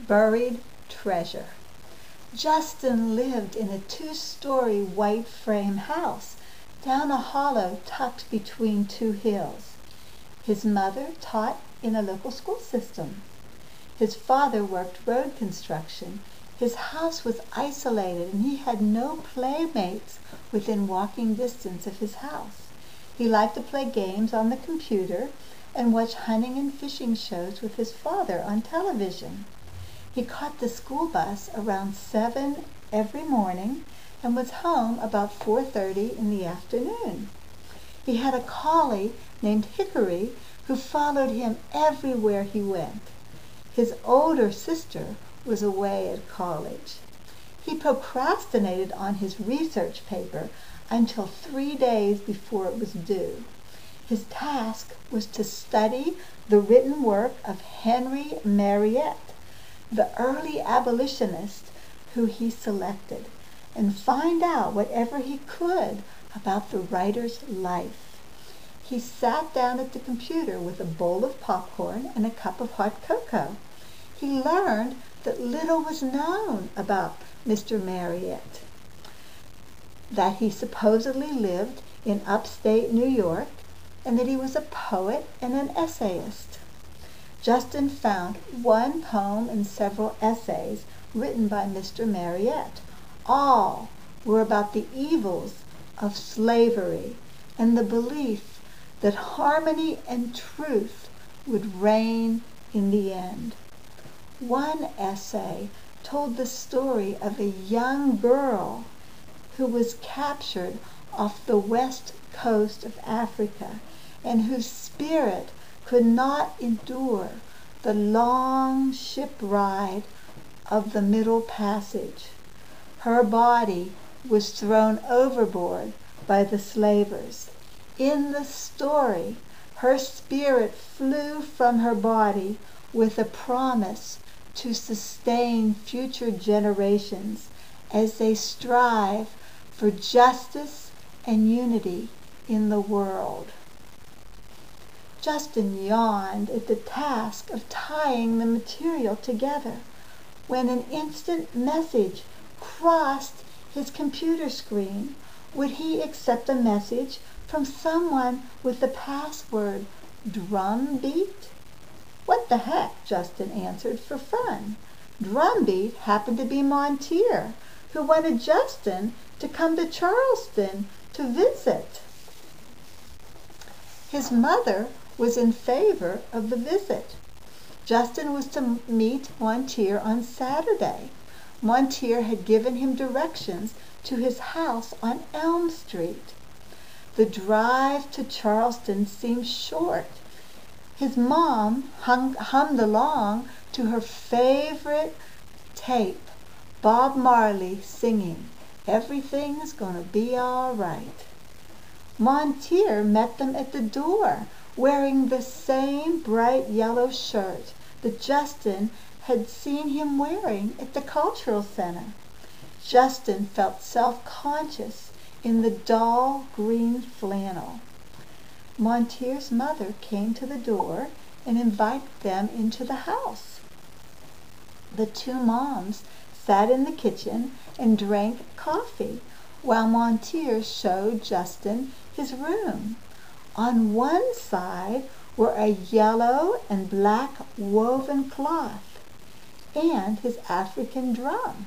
Buried treasure. Justin lived in a two-story white frame house down a hollow tucked between two hills. His mother taught in a local school system. His father worked road construction. His house was isolated and he had no playmates within walking distance of his house. He liked to play games on the computer and watch hunting and fishing shows with his father on television. He caught the school bus around 7 every morning and was home about 4:30 in the afternoon. He had a collie named Hickory who followed him everywhere he went. His older sister was away at college. He procrastinated on his research paper until 3 days before it was due. His task was to study the written work of Henry Marryat, the early abolitionist who he selected, and find out whatever he could about the writer's life. He sat down at the computer with a bowl of popcorn and a cup of hot cocoa. He learned that little was known about Mr. Marryat, that he supposedly lived in upstate New York, and that he was a poet and an essayist. Justin found one poem and several essays written by Mr. Marryat. All were about the evils of slavery and the belief that harmony and truth would reign in the end. One essay told the story of a young girl who was captured off the west coast of Africa and whose spirit could not endure the long ship ride of the Middle Passage. Her body was thrown overboard by the slavers. In the story, her spirit flew from her body with a promise to sustain future generations as they strive for justice and unity in the world. Justin yawned at the task of tying the material together when an instant message crossed his computer screen. Would he accept a message from someone with the password drumbeat? What the heck, Justin answered for fun. Drumbeat happened to be Montier, who wanted Justin to come to Charleston to visit. His mother was in favor of the visit. Justin was to meet Montier on Saturday. Montier had given him directions to his house on Elm Street. The drive to Charleston seemed short. His mom hummed along to her favorite tape, Bob Marley singing, "Everything's gonna be all right." Montier met them at the door, wearing the same bright yellow shirt that Justin had seen him wearing at the Cultural Center. Justin felt self-conscious in the dull green flannel. Montier's mother came to the door and invited them into the house. The two moms sat in the kitchen and drank coffee while Montier showed Justin his room. On one side were a yellow and black woven cloth and his African drum.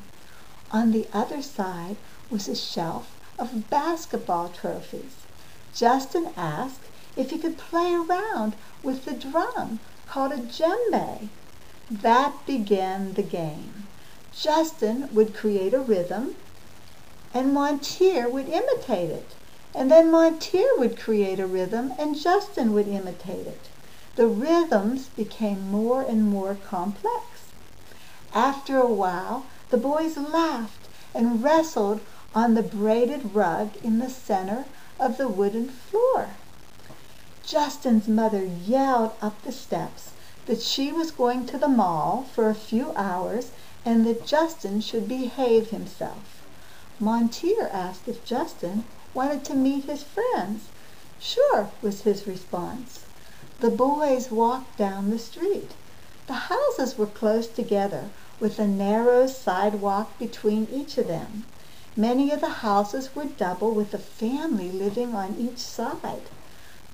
On the other side was a shelf of basketball trophies. Justin asked if he could play around with the drum called a djembe. That began the game. Justin would create a rhythm and Montier would imitate it. And then Montier would create a rhythm and Justin would imitate it. The rhythms became more and more complex. After a while, the boys laughed and wrestled on the braided rug in the center of the wooden floor. Justin's mother yelled up the steps that she was going to the mall for a few hours and that Justin should behave himself. Montier asked if Justin wanted to meet his friends. "Sure," was his response. The boys walked down the street. The houses were close together, with a narrow sidewalk between each of them. Many of the houses were double, with a family living on each side.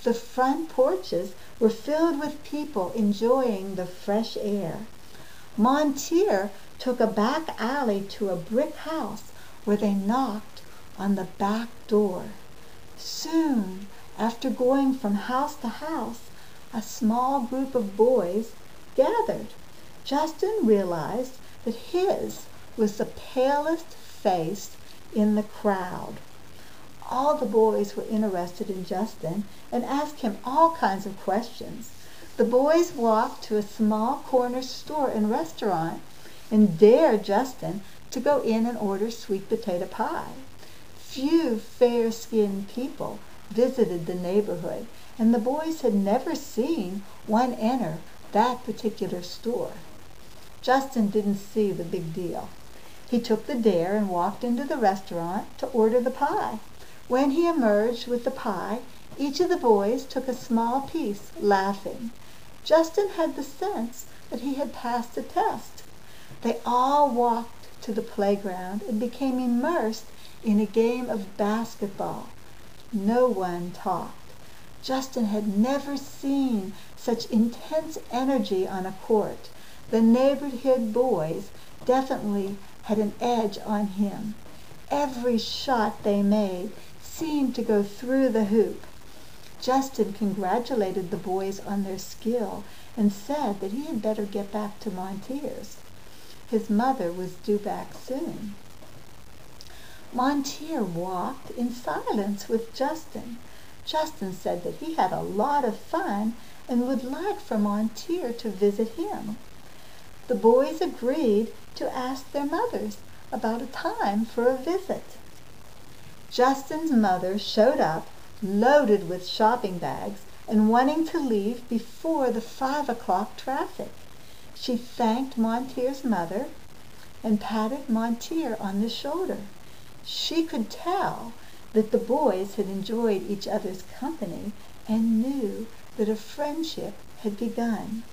The front porches were filled with people enjoying the fresh air. Montier took a back alley to a brick house where they knocked on the back door. Soon, after going from house to house, a small group of boys gathered. Justin realized that his was the palest face in the crowd. All the boys were interested in Justin and asked him all kinds of questions. The boys walked to a small corner store and restaurant and dared Justin to go in and order sweet potato pie. Few fair-skinned people visited the neighborhood, and the boys had never seen one enter that particular store. Justin didn't see the big deal. He took the dare and walked into the restaurant to order the pie. When he emerged with the pie, each of the boys took a small piece, laughing. Justin had the sense that he had passed the test. They all walked to the playground and became immersed in a game of basketball. No one talked. Justin had never seen such intense energy on a court. The neighborhood boys definitely had an edge on him. Every shot they made seemed to go through the hoop. Justin congratulated the boys on their skill and said that he had better get back to Montier's. His mother was due back soon. Montier walked in silence with Justin. Justin said that he had a lot of fun and would like for Montier to visit him. The boys agreed to ask their mothers about a time for a visit. Justin's mother showed up, loaded with shopping bags and wanting to leave before the 5 o'clock traffic. She thanked Montier's mother and patted Montier on the shoulder. She could tell that the boys had enjoyed each other's company and knew that a friendship had begun.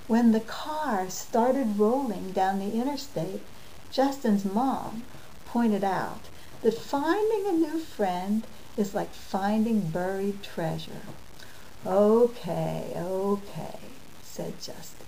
When the car started rolling down the interstate, Justin's mom pointed out that finding a new friend is like finding buried treasure. Okay, said Justin.